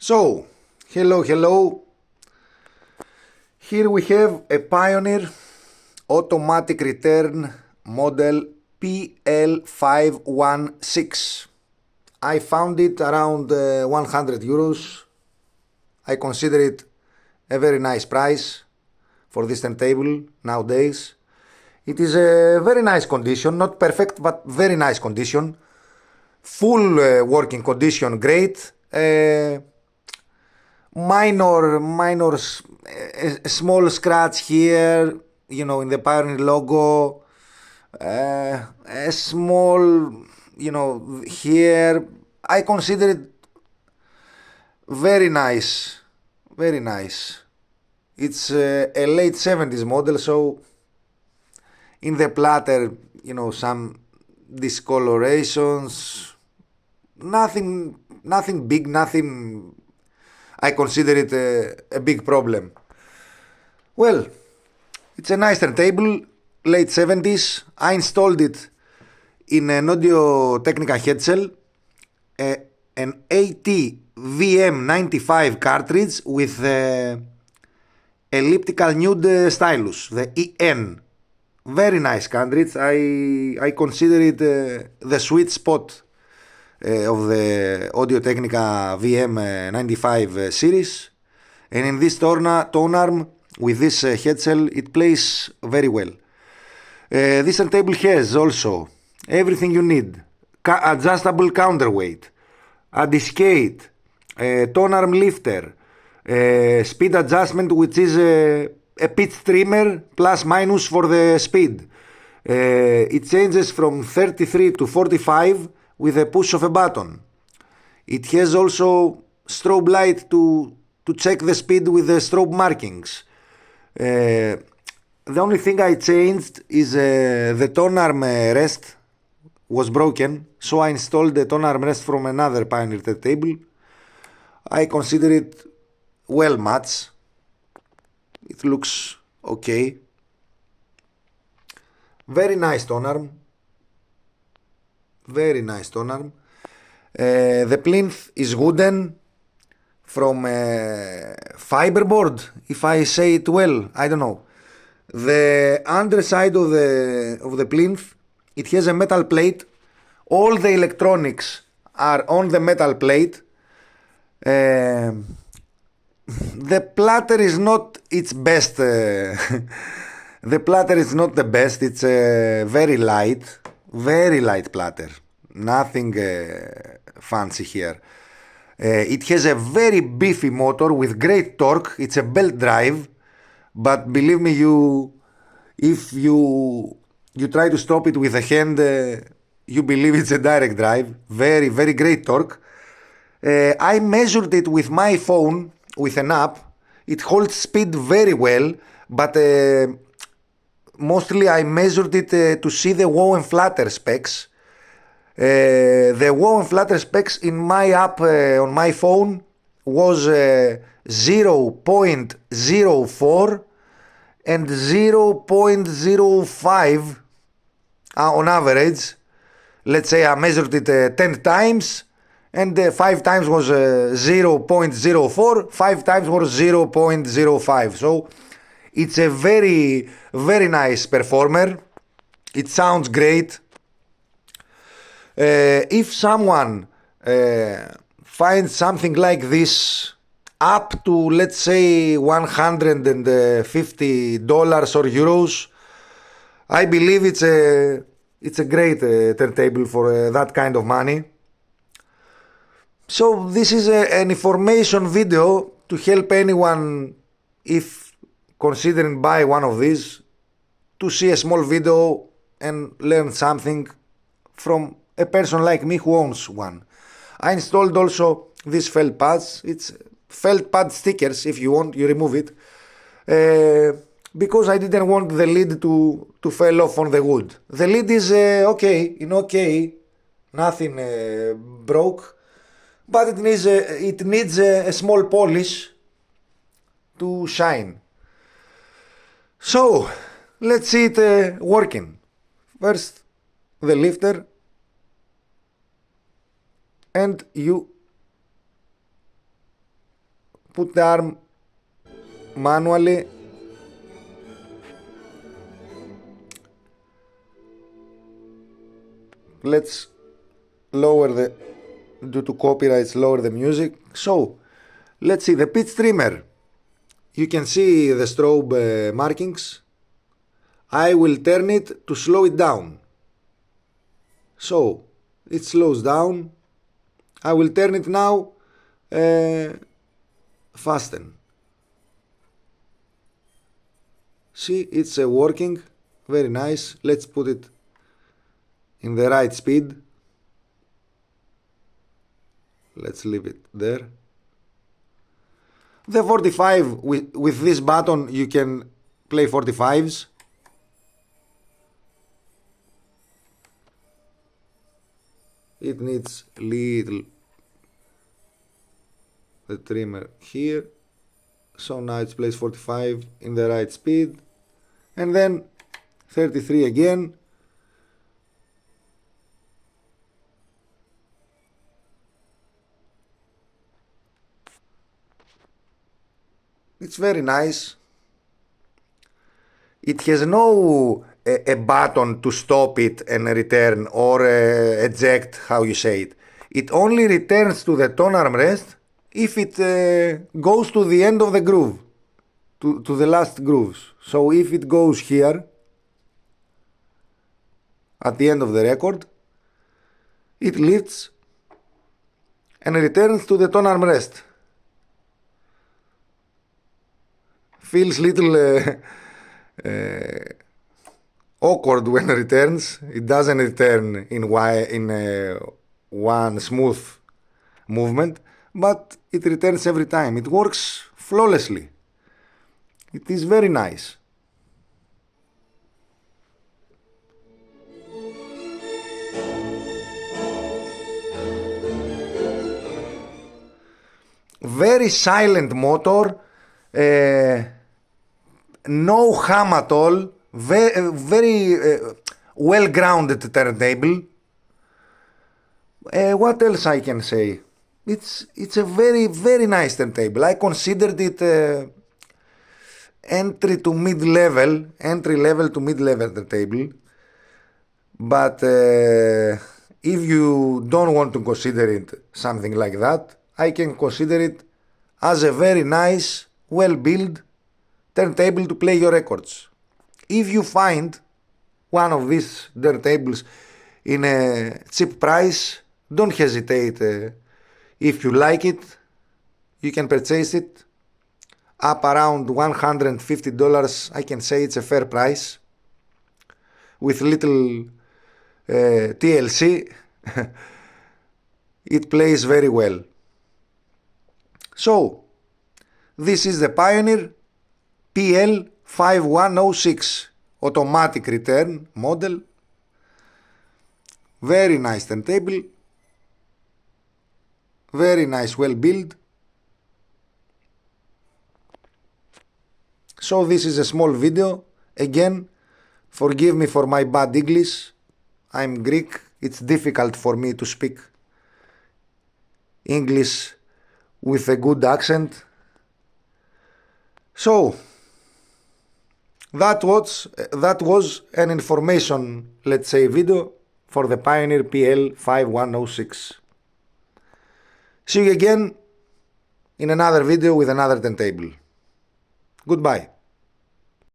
So, hello. Here we have a Pioneer automatic return model PL516. I found it around 100 euros. I consider it a very nice price for this turntable nowadays. It is a very nice condition, not perfect, but very nice condition. Full working condition, great. Minor, small scratch here, in the Pioneer logo. A small, here. I consider it very nice. Very nice. It's a late 70s model, so in the platter, some discolorations. Nothing big, nothing. I consider it a big problem. Well, it's a nice turntable, late 70s. I installed it in an Audio Technica head cell, an AT VM95 cartridge with elliptical nude stylus, the EN. Very nice cartridge. I consider it the sweet spot of the Audio Technica VM95 series, and in this tone arm with this head cell it plays very well. This turntable has also everything you need: adjustable counterweight, a diskette, tone arm lifter, speed adjustment, which is a pitch trimmer plus minus for the speed. It changes from 33 to 45 with a push of a button. It has also strobe light to check the speed with the strobe markings. The only thing I changed is the tone arm rest was broken, so I installed the tone arm rest from another Pioneer turntable. I consider it well matched. It looks okay. Very nice tone arm. Very nice tone arm. The plinth is wooden from fiberboard, if I say it well. I don't know. The underside of the plinth, it has a metal plate. All the electronics are on the metal plate. The platter is not its best. The platter is not the best. It's very light platter. Nothing fancy here. It has a very beefy motor with great torque. It's a belt drive, but believe me, if you try to stop it with a hand, you believe it's a direct drive. Very great torque. I measured it with my phone with an app. It holds speed very well, but mostly I measured it to see the wow and flutter specs. The wow and flutter specs in my app on my phone was 0.04 and 0.05 on average. Let's say I measured it 10 times, and 5 times was 0.04, 5 times was 0.05. So it's a very nice performer. It sounds great. If someone finds something like this up to, let's say, $150 or euros, I believe it's a great turntable for that kind of money. So this is an information video to help anyone, if considering buy one of these, to see a small video and learn something from a person like me who owns one. I installed also these felt pads. It's felt pad stickers. If you want, you remove it, because I didn't want the lid to fall off on the wood. The lid is okay, nothing broke, but it needs a small polish to shine. So let's see it working. First, the lifter, and you put the arm manually. Let's lower the, due to copyrights, lower the music. So let's see the pitch trimmer. You can see the strobe markings. I will turn it to slow it down. So it slows down. I will turn it now fasten. See, it's working. Very nice. Let's put it in the right speed. Let's leave it there. The 45, with this button you can play 45s. It needs little the trimmer here. So now it plays 45 in the right speed. And then 33 again. It's very nice. It has no a button to stop it and return, or eject, how you say it. It only returns to the tone armrest if it goes to the end of the groove, to the last grooves. So if it goes here at the end of the record, it lifts and returns to the tone armrest. Feels little awkward when it returns. It doesn't return in one smooth movement, but it returns every time. It works flawlessly. It is very nice. Very silent motor. No hum at all. Very well grounded turntable. What else I can say? It's a very, very nice turntable. I considered it entry to mid-level, entry level to mid-level turntable. But if you don't want to consider it something like that, I can consider it as a very nice, well-built turntable to play your records. If you find one of these turntables in a cheap price, don't hesitate. If you like it, you can purchase it up around $150. I can say it's a fair price with little TLC. It plays very well. So this is the Pioneer PL5106 automatic return model. Very nice turntable. Very nice, well built. So this is a small video. Again, forgive me for my bad English. I'm Greek. It's difficult for me to speak English with a good accent. So that was an information, let's say, video for the Pioneer PL5106. See you again in another video with another turntable. Goodbye.